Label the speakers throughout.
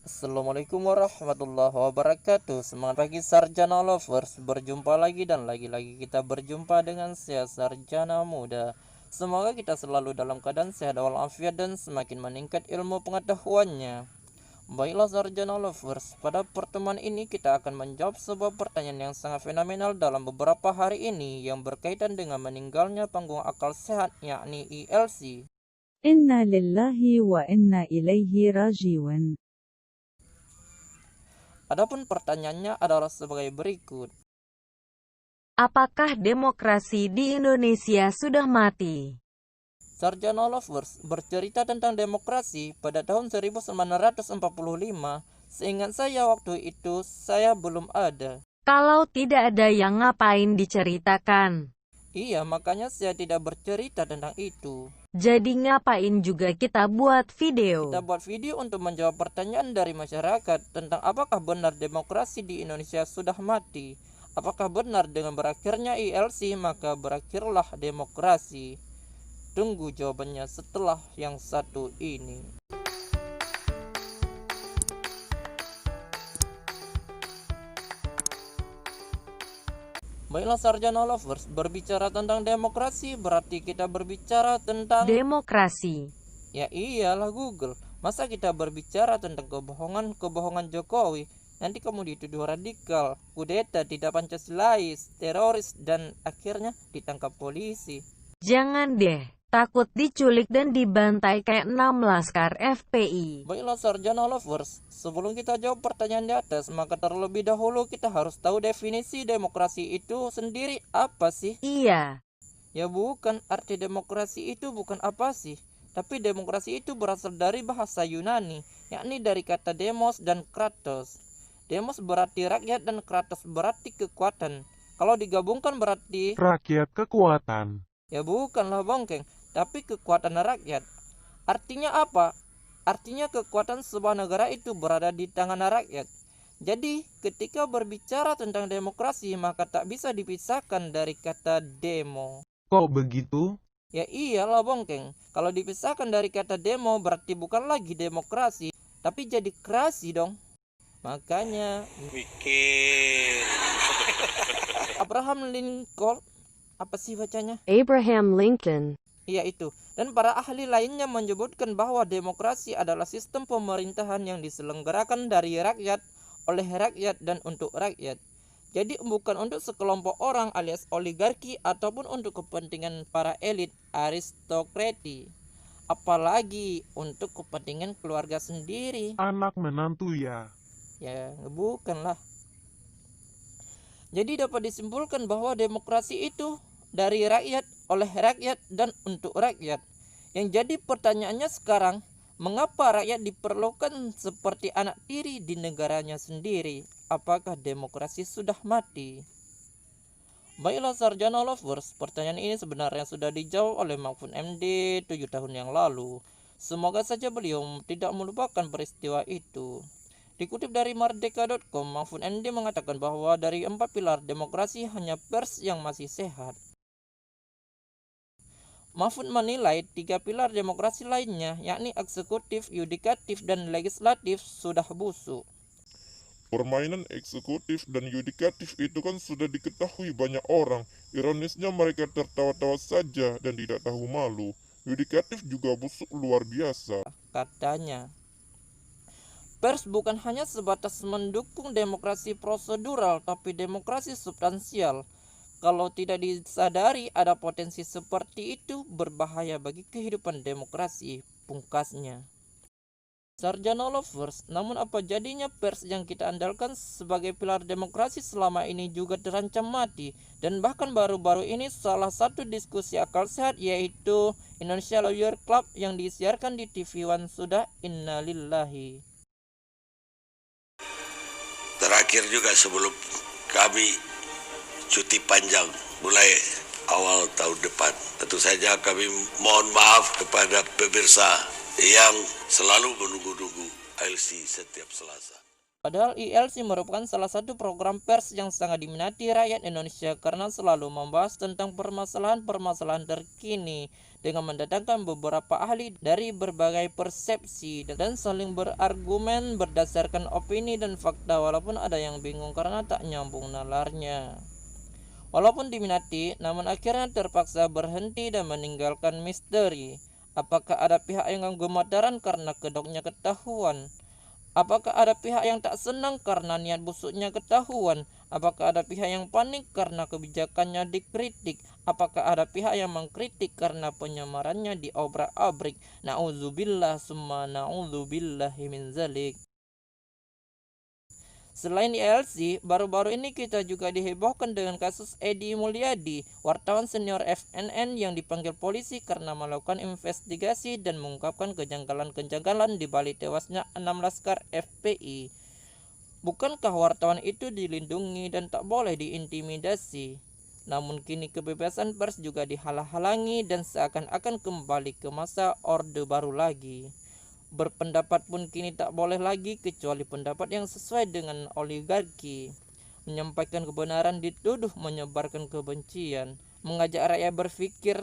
Speaker 1: Assalamualaikum warahmatullahi wabarakatuh. Semangat pagi Sarjana Lovers. Berjumpa lagi dan lagi-lagi kita berjumpa dengan saya Sarjana Muda. Semoga kita selalu dalam keadaan sehat walafiat dan semakin meningkat ilmu pengetahuannya. Baiklah Sarjana Lovers, pada pertemuan ini kita akan menjawab sebuah pertanyaan yang sangat fenomenal dalam beberapa hari ini yang berkaitan dengan meninggalnya panggung akal sehat, yakni ILC.
Speaker 2: Inna lillahi wa inna ilaihi rajiun.
Speaker 1: Adapun pertanyaannya adalah sebagai berikut.
Speaker 3: Apakah demokrasi di Indonesia sudah mati?
Speaker 1: Sarjana Lovers bercerita tentang demokrasi pada tahun 1945. Seingat saya waktu itu saya belum ada.
Speaker 3: Kalau tidak ada yang ngapain diceritakan?
Speaker 1: Iya, makanya saya tidak bercerita tentang itu.
Speaker 3: Jadi ngapain juga kita buat video?
Speaker 1: Kita buat video untuk menjawab pertanyaan dari masyarakat tentang apakah benar demokrasi di Indonesia sudah mati. Apakah benar dengan berakhirnya ILC maka berakhirlah demokrasi? Tunggu jawabannya setelah yang satu ini. Baiklah Sarjana Lovers, berbicara tentang demokrasi berarti kita berbicara tentang
Speaker 3: Demokrasi.
Speaker 1: Ya iyalah Google. Masa kita berbicara tentang kebohongan Jokowi, nanti kamu dituduh radikal, kudeta, tidak Pancasilais, teroris, dan akhirnya ditangkap polisi.
Speaker 3: Jangan deh, takut diculik dan dibantai kayak 6 laskar FPI.
Speaker 1: Baiklah Sarjana Lovers, sebelum kita jawab pertanyaan di atas, maka terlebih dahulu kita harus tahu definisi demokrasi itu sendiri apa sih?
Speaker 3: Iya.
Speaker 1: Ya bukan, arti demokrasi itu bukan apa sih, tapi demokrasi itu berasal dari bahasa Yunani, yakni dari kata demos dan kratos. Demos berarti rakyat dan kratos berarti kekuatan. Kalau digabungkan berarti
Speaker 4: rakyat kekuatan.
Speaker 1: Ya bukanlah bongkeng, tapi kekuatan rakyat. Artinya apa? Artinya kekuatan sebuah negara itu berada di tangan rakyat. Jadi ketika berbicara tentang demokrasi maka tak bisa dipisahkan dari kata demo.
Speaker 4: Kok begitu?
Speaker 1: Ya iyalah bongkeng, kalau dipisahkan dari kata demo berarti bukan lagi demokrasi, tapi jadi krasi dong. Makanya
Speaker 5: Mikir.
Speaker 1: Abraham Lincoln, apa sih bacanya?
Speaker 3: Abraham Lincoln.
Speaker 1: Iya itu. Dan para ahli lainnya menyebutkan bahwa demokrasi adalah sistem pemerintahan yang diselenggarakan dari rakyat, oleh rakyat, dan untuk rakyat. Jadi bukan untuk sekelompok orang alias oligarki ataupun untuk kepentingan para elit aristokrati. Apalagi untuk kepentingan keluarga sendiri.
Speaker 4: Anak menantu ya.
Speaker 1: Ya bukanlah. Jadi dapat disimpulkan bahwa demokrasi itu dari rakyat, oleh rakyat, dan untuk rakyat. Yang jadi pertanyaannya sekarang, mengapa rakyat diperlakukan seperti anak tiri di negaranya sendiri? Apakah demokrasi sudah mati? Baiklah Sarjana Lovers, pertanyaan ini sebenarnya sudah dijawab oleh Mahfud MD 7 tahun yang lalu. Semoga saja beliau tidak melupakan peristiwa itu. Dikutip dari merdeka.com, Mahfud MD mengatakan bahwa dari 4 pilar demokrasi hanya pers yang masih sehat. Mahfud menilai 3 pilar demokrasi lainnya, yakni eksekutif, yudikatif, dan legislatif sudah busuk.
Speaker 6: Permainan eksekutif dan yudikatif itu kan sudah diketahui banyak orang. Ironisnya mereka tertawa-tawa saja dan tidak tahu malu. Yudikatif juga busuk luar biasa.
Speaker 1: Katanya, pers bukan hanya sebatas mendukung demokrasi prosedural, tapi demokrasi substansial. Kalau tidak disadari ada potensi seperti itu berbahaya bagi kehidupan demokrasi, pungkasnya. Sarjana Lovers, namun apa jadinya pers yang kita andalkan sebagai pilar demokrasi selama ini juga terancam mati. Dan bahkan baru-baru ini salah satu diskusi akal sehat yaitu Indonesia Lawyer Club yang disiarkan di TV One sudah innalillahi.
Speaker 5: Terakhir juga sebelum kami cuti panjang mulai awal tahun depan. Tentu saja kami mohon maaf kepada pemirsa yang selalu menunggu-nunggu ILC setiap Selasa.
Speaker 1: Padahal ILC merupakan salah satu program pers yang sangat diminati rakyat Indonesia karena selalu membahas tentang permasalahan-permasalahan terkini dengan mendatangkan beberapa ahli dari berbagai persepsi dan saling berargumen berdasarkan opini dan fakta, walaupun ada yang bingung karena tak nyambung nalarnya. Walaupun diminati, namun akhirnya terpaksa berhenti dan meninggalkan misteri. Apakah ada pihak yang gemetaran karena kedoknya ketahuan? Apakah ada pihak yang tak senang karena niat busuknya ketahuan? Apakah ada pihak yang panik karena kebijakannya dikritik? Apakah ada pihak yang mengkritik karena penyamarannya diobrak-abrik? Na'udzubillah summa na'udzubillahi min zalik. Selain ILC, baru-baru ini kita juga dihebohkan dengan kasus Edi Mulyadi, wartawan senior FNN yang dipanggil polisi karena melakukan investigasi dan mengungkapkan kejanggalan-kejanggalan di balik tewasnya 6 laskar FPI. Bukankah wartawan itu dilindungi dan tak boleh diintimidasi? Namun kini kebebasan pers juga dihalang-halangi dan seakan-akan kembali ke masa Orde Baru lagi. Berpendapat pun kini tak boleh lagi kecuali pendapat yang sesuai dengan oligarki. Menyampaikan kebenaran dituduh menyebarkan kebencian. Mengajak rakyat berpikir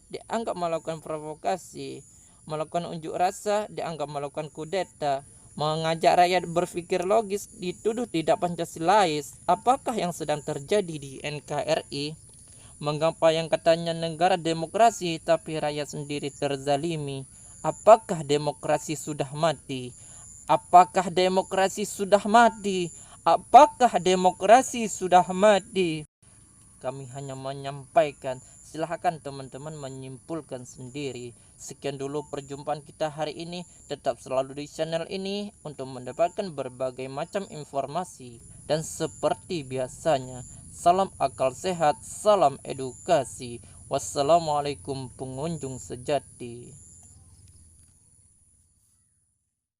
Speaker 1: dianggap melakukan provokasi. Melakukan unjuk rasa dianggap melakukan kudeta. Mengajak rakyat berpikir logis dituduh tidak Pancasilais. Apakah yang sedang terjadi di NKRI? Mengapa yang katanya negara demokrasi tapi rakyat sendiri terzalimi? Apakah demokrasi sudah mati? Apakah demokrasi sudah mati? Apakah demokrasi sudah mati? Kami hanya menyampaikan, silahkan teman-teman menyimpulkan sendiri. Sekian dulu perjumpaan kita hari ini. Tetap selalu di channel ini untuk mendapatkan berbagai macam informasi. Dan seperti biasanya, salam akal sehat, salam edukasi. Wassalamualaikum pengunjung sejati.